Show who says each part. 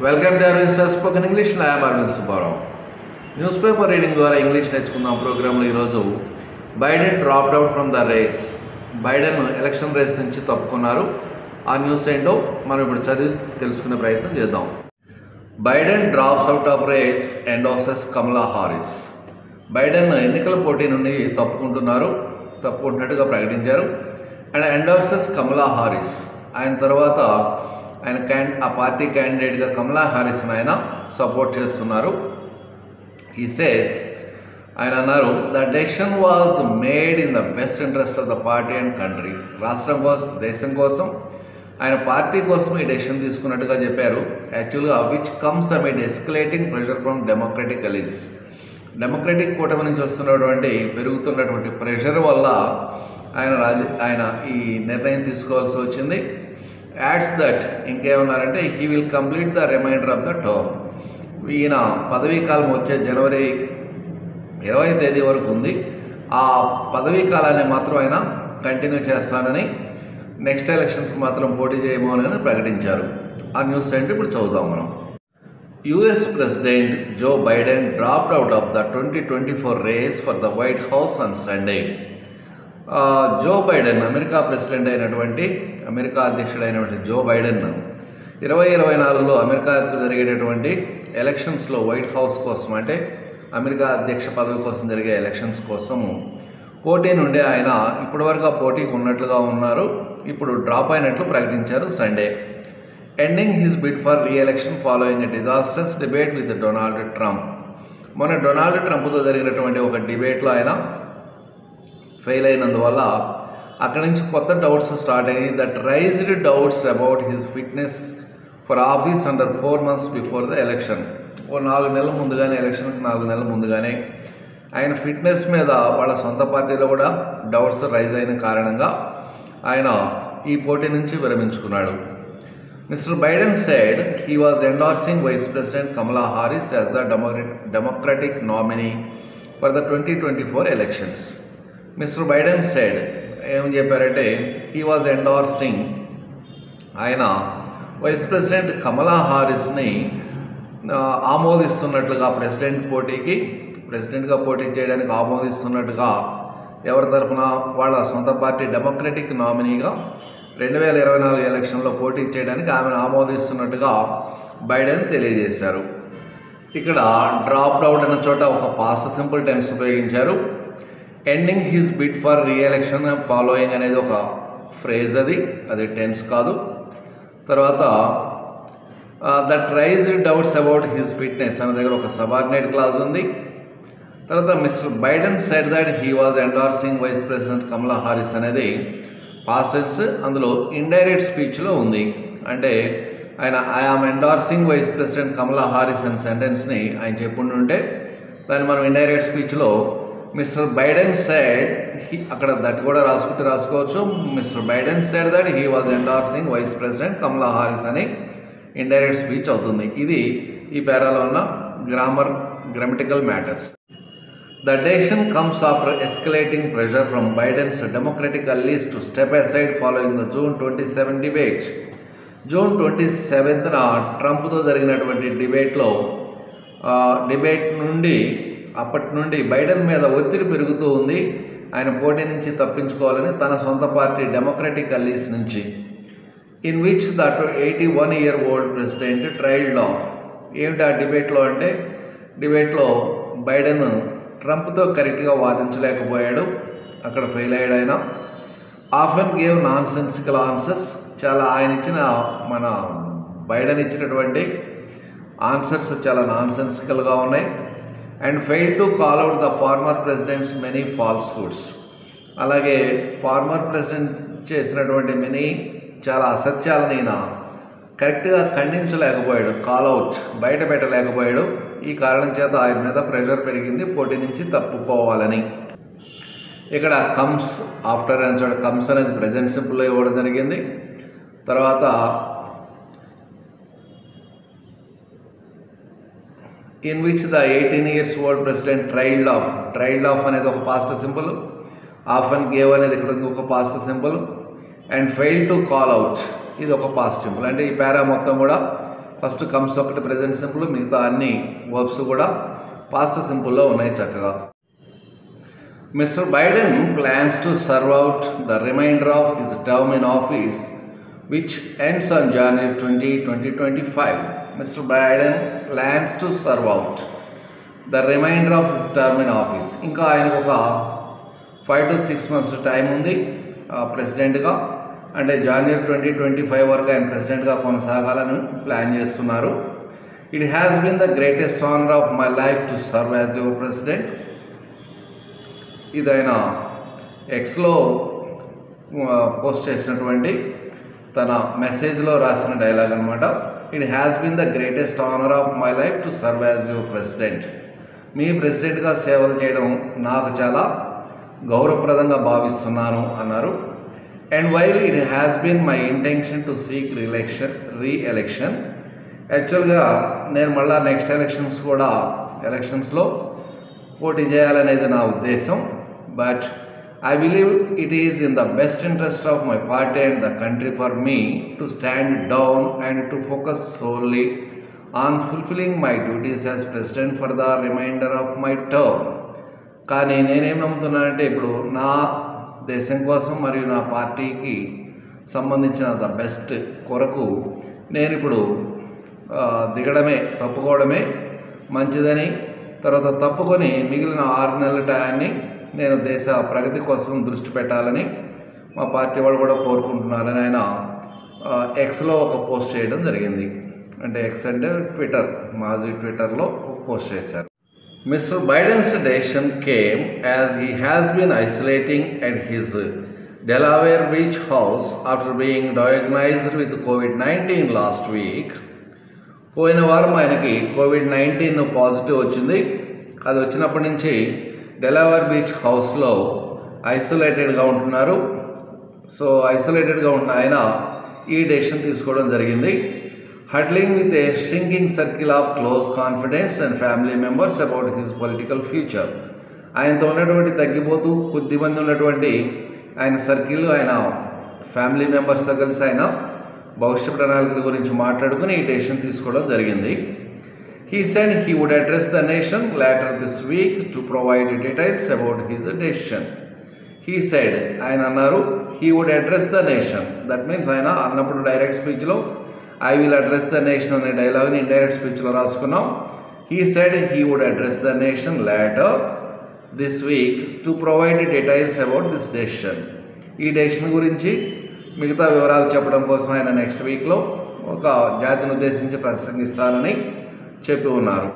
Speaker 1: Welcome to our spoken English. నా Aravind Subbarao. Newspaper reading ద్వారా English నేర్చుకుందాం ప్రోగ్రాంలో ఈరోజు Biden dropped out from the race. Biden election race నుంచి తప్పుకున్నారు. ఆ న్యూస్ ఏంటో మనం ఇప్పుడు చదివి తెలుసుకునే ప్రయత్నం చేద్దాం. Biden drops out of race endorses Kamala Harris. Biden ఎన్నికల పోటీ నుండి తప్పుకుంటున్నట్టుగా ప్రకటించారు. And endorses Kamala Harris. ఆయన తర్వాత ఆ పార్టీ క్యాండిడేట్గా కమలా హారిస్ని ఆయన సపోర్ట్ చేస్తున్నారు. ఈ సేస్ ఆయన అన్నారు, the decision was made in the best interest of the party and country. రాష్ట్రం కోసం, దేశం కోసం, ఆయన పార్టీ కోసం ఈ డెసిషన్ తీసుకున్నట్టుగా చెప్పారు. యాక్చువల్గా which comes amid escalating pressure from Democratic allies. Democratic కూటమి నుంచి పెరుగుతున్నటువంటి ప్రెషర్ వల్ల ఆయన ఈ నిర్ణయం తీసుకోవాల్సి వచ్చింది. యాడ్స్ దట్ ఇంకేమన్నారంటే, he will complete the reminder of the term. ఈయన పదవీ కాలం వచ్చే జనవరి 20వ తేదీ వరకు ఉంది. ఆ పదవీ కాలాన్ని మాత్రం ఆయన కంటిన్యూ చేస్తానని, నెక్స్ట్ ఎలక్షన్స్కి మాత్రం పోటీ చేయబోనని ప్రకటించారు. ఆ న్యూస్ ఏంటి ఇప్పుడు చదువుదాం మనం. US president Joe Biden dropped out of the 2024 race for the White House on Sunday. Joe Biden America అధ్యక్షుడైనటువంటి జో బైడెన్ 2024లో అమెరికాకు జరిగేటటువంటి ఎలక్షన్స్లో వైట్ హౌస్ కోసం, అంటే అమెరికా అధ్యక్ష పదవి కోసం జరిగే ఎలక్షన్స్ కోసము పోటీ నుండి ఆయన ఇప్పటివరకు ఆ పోటీకి ఉన్నట్లుగా ఉన్నారు. ఇప్పుడు డ్రాప్ అయినట్లు ప్రకటించారు Sunday. Ending his bid for reelection following a disastrous debate with Donald Trump. మొన్న డొనాల్డ్ ట్రంప్తో జరిగినటువంటి ఒక డిబేట్లో ఆయన ఫెయిల్ అయినందువల్ల అక్కడి నుంచి కొత్త డౌట్స్ స్టార్ట్ అయ్యాయి. That raised doubts about his fitness for office under 4 months before the election. 4 నెలల ముందుగానే, ఎలక్షన్కి 4 నెలల ముందుగానే ఆయన ఫిట్నెస్ మీద వాళ్ళ సొంత పార్టీలో కూడా డౌట్స్ రైజ్ అయిన కారణంగా ఆయన ఈ పోటీ నుంచి విరమించుకున్నాడు. Mr. Biden said he was endorsing Vice President Kamala Harris as the Democratic nominee for the 2024 elections. Mr. Biden said, ఏం చెప్పారంటే, he was endorsing, ఆయన వైస్ ప్రెసిడెంట్ కమలా హారిస్ని ఆమోదిస్తున్నట్లుగా, ప్రెసిడెంట్గా పోటీ చేయడానికి ఆమోదిస్తున్నట్టుగా, ఎవరి తరఫున, వాళ్ళ సొంత పార్టీ డెమోక్రటిక్ నామినీగా 2024 ఎలక్షన్లో పోటీ చేయడానికి ఆమెను ఆమోదిస్తున్నట్టుగా బైడెన్ తెలియజేశారు. ఇక్కడ డ్రాప్డ్ అవుట్ అన్న చోట ఒక పాస్ట్ సింపుల్ టెన్స్ ఉపయోగించారు. Ending his bid for reelection following అనేది ఒక ఫ్రేజ్, అది టెన్స్ కాదు. తర్వాత that raised doubts about his fitness అనే దగ్గర ఒక సబార్డినేట్ క్లాజ్ ఉంది. తర్వాత mister Biden said that he was endorsing Vice President Kamala Harris అనేది పాస్ట్ టెన్స్. అందులో ఇండైరెక్ట్ స్పీచ్లో ఉంది. అంటే ఆయన I am endorsing Vice President Kamala Harris అనే సెంటెన్స్ని ఆయన చెప్పుంటుంటే దాన్ని మనం ఇండైరెక్ట్ స్పీచ్లో మిస్టర్ బైడెన్ సెడ్, అక్కడ దట్ కూడా రాసుకోవచ్చు. Mister Biden said that he was endorsing Vice President Kamala Harris అని ఇండైరెక్ట్ స్పీచ్ అవుతుంది. ఇది ఈ పేరాలో ఉన్న grammatical matters. The decision comes after escalating pressure from Biden's Democratic allies to step aside following the June 27 debate. June 27న ట్రంప్తో జరిగినటువంటి debate నుండి, అప్పటి నుండి బైడెన్ మీద ఒత్తిడి పెరుగుతూ ఉంది. ఆయన పోటీ నుంచి తప్పించుకోవాలని తన సొంత పార్టీ డెమోక్రటిక్ అల్లీస్ నుంచి. In which the 81-year-old president trailed off. ఏమిటి ఆ డిబేట్లో అంటే, డిబేట్లో బైడెన్ ట్రంప్తో కరెక్ట్గా వాదించలేకపోయాడు, అక్కడ ఫెయిల్ అయ్యాడు ఆయన. Often gave nonsensical answers. మన బైడెన్ ఇచ్చినటువంటి ఆన్సర్స్ చాలా నాన్ సెన్సికల్గా ఉన్నాయి. And fail to call out the former president's many falsehoods. అలాగే ఫార్మర్ ప్రెసిడెంట్ చేసినటువంటి చాలా అసత్యాలను ఈయన కరెక్ట్గా ఖండించలేకపోయాడు, కాల్అవుట్ బయట పెట్టలేకపోయాడు. ఈ కారణం చేత ఆయన మీద ప్రెషర్ పెరిగింది పోటీ నుంచి తప్పుకోవాలని. ఇక్కడ కమ్స్ ఆఫ్టర్ అని చోట కమ్స్ అనేది ప్రెజెంట్ సింపుల్లో ఇవ్వడం జరిగింది. తర్వాత in which the 18-year-old president trailed off అనేది ఒక పాస్ట్ సింపుల్. ఆఫెన్ గేవ్ అనేది ఇక్కడ ఇంకొక past simple. And fail to call out ఇది ఒక పాస్ట్ సింపుల్. అంటే ఈ పారా మొత్తం కూడా ఫస్ట్ కమ్స్ ఒకటి ప్రెజెంట్ సింపుల్, మిగతా అన్ని వర్బ్స్ కూడా పాస్ట్ సింపుల్లో ఉన్నాయి చక్కగా. Mr. Biden plans to serve out the remainder of his term in office, which ends on January 20, 2025. Mr. Biden plans to serve out the remainder of his term in office. ఇంకా ఆయనకు ఒక 5 to 6 months time ఉంది ప్రెసిడెంట్గా. అంటే జనవరి 2025 వరకు ఆయన ప్రెసిడెంట్గా కొనసాగాలని ప్లాన్ చేస్తున్నారు. It has been the greatest honour of my life to serve as your president. ఇది ఆయన ఎక్స్లో పోస్ట్ చేసినటువంటి తన మెసేజ్లో రాసిన డైలాగ్ అనమాట. It has been the greatest honour of my life to serve as your president. మీ ప్రెసిడెంట్గా సేవలు చేయడం నాకు చాలా గౌరవప్రదంగా భావిస్తున్నాను అన్నారు. And while it has been my intention to seek reelection. యాక్చువల్గా నేను మళ్ళీ నెక్స్ట్ ఎలక్షన్స్లో పోటీ చేయాలనేది నా ఉద్దేశం. But I believe it is in the best interest of my party and the country for me to stand down and to focus solely on fulfilling my duties as president for the reminder of my term. కానీ నేనేం నమ్ముతున్నానంటే ఇప్పుడు నా దేశం కోసం మరియు నా పార్టీకి సంబంధించిన ద బెస్ట్ కొరకు నేను ఇప్పుడు తప్పుకోవడమే మంచిదని, తర్వాత తప్పుకొని మిగిలిన 6 నెలల టయాన్ని నేను దేశ ప్రగతి కోసం దృష్టి పెట్టాలని మా పార్టీ వాళ్ళు కూడా కోరుకుంటున్నారని ఆయన ఎక్స్లో ఒక పోస్ట్ చేయడం జరిగింది. అంటే ఎక్స్ అంటే ట్విట్టర్, మాజీ ట్విట్టర్లో ఒక పోస్ట్ చేశారు. Mister Biden's decision came as he has been isolating at his Delaware beach house after being diagnosed with COVID-19 last week. పోయిన వారం ఆయనకి COVID-19 పాజిటివ్ వచ్చింది. అది వచ్చినప్పటి నుంచి డెలావేర్ బీచ్ హౌస్లో ఐసోలేటెడ్గా ఉంటున్నారు. సో ఐసోలేటెడ్గా ఉన్న ఆయన ఈ డెసిషన్ తీసుకోవడం జరిగింది. Huddling with a shrinking circle of close confidants and family members about his political future. ఆయనతో ఉన్నటువంటి తగ్గిపోతూ కొద్దిమంది ఉన్నటువంటి ఆయన సర్కిల్, ఆయన ఫ్యామిలీ మెంబర్స్తో కలిసి ఆయన భవిష్య ప్రణాళికల గురించి మాట్లాడుకుని ఈ డెసిషన్ తీసుకోవడం జరిగింది. He said he would address the nation later this week to provide details about his decision. He said, ఆయన అన్నారు, he would address the nation. That means ఆయన అన్నప్పుడు direct స్పీచ్లో I will address the nation అనే డైలాగ్ని indirect స్పీచ్లో రాసుకున్నాం. He said he would address the nation later this week to provide details about this decision. ఈ decision గురించి మిగతా వివరాలు చెప్పడం కోసం ఆయన నెక్స్ట్ వీక్లో ఒక జాతిని ఉద్దేశించి ప్రసంగిస్తానని చెప్పి ఉన్నారు.